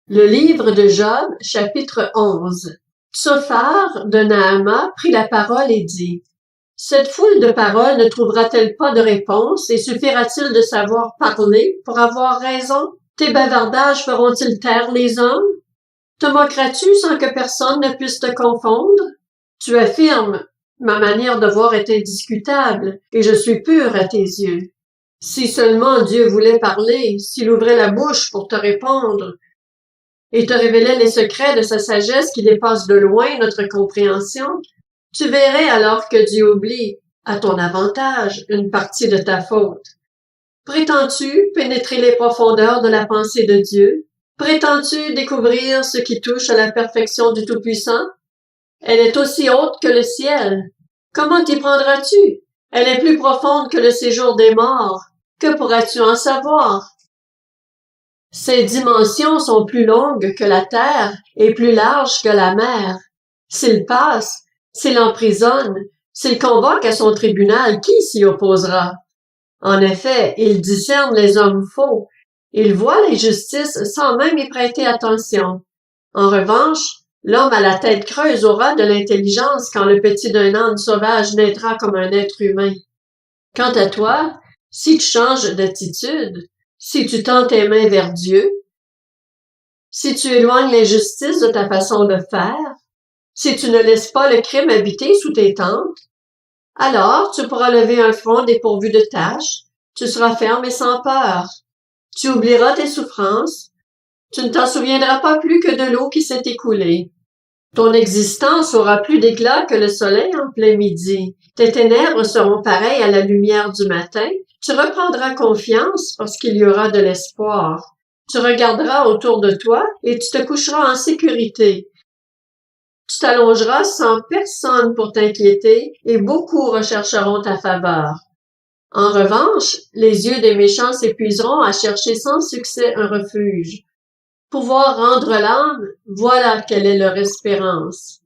Le livre de Job, chapitre 11. Tsophar de Naama prit la parole et dit: Cette foule de paroles ne trouvera-t-elle pas de réponse et suffira-t-il de savoir parler pour avoir raison? Tes bavardages feront-ils taire les hommes? Te moqueras-tu sans que personne ne puisse te confondre? Tu affirmes: Ma manière de voir est indiscutable et je suis pur à tes yeux. Si seulement Dieu voulait parler, s'il ouvrait la bouche pour te répondre, et te révélait les secrets de sa sagesse qui dépassent de loin notre compréhension, tu verrais alors que Dieu oublie, à ton avantage, une partie de ta faute. Prétends-tu pénétrer les profondeurs de la pensée de Dieu? Prétends-tu découvrir ce qui touche à la perfection du Tout-Puissant? Elle est aussi haute que le ciel. Comment t'y prendras-tu? Elle est plus profonde que le séjour des morts. Que pourras-tu en savoir? Ses dimensions sont plus longues que la terre et plus larges que la mer. S'il passe, s'il emprisonne, s'il convoque à son tribunal, qui s'y opposera? En effet, il discerne les hommes faux. Il voit l'injustice sans même y prêter attention. En revanche, l'homme à la tête creuse aura de l'intelligence quand le petit d'un âne sauvage naîtra comme un être humain. Quant à toi, si tu changes d'attitude, si tu tends tes mains vers Dieu, si tu éloignes l'injustice de ta façon de faire, si tu ne laisses pas le crime habiter sous tes tentes, alors tu pourras lever un front dépourvu de taches, tu seras ferme et sans peur. Tu oublieras tes souffrances, tu ne t'en souviendras pas plus que de l'eau qui s'est écoulée. Ton existence aura plus d'éclat que le soleil en plein midi. Tes ténèbres seront pareilles à la lumière du matin. Tu reprendras confiance parce qu'il y aura de l'espoir. Tu regarderas autour de toi et tu te coucheras en sécurité. Tu t'allongeras sans personne pour t'inquiéter et beaucoup rechercheront ta faveur. En revanche, les yeux des méchants s'épuiseront à chercher sans succès un refuge. Pouvoir rendre l'âme, voilà quelle est leur espérance.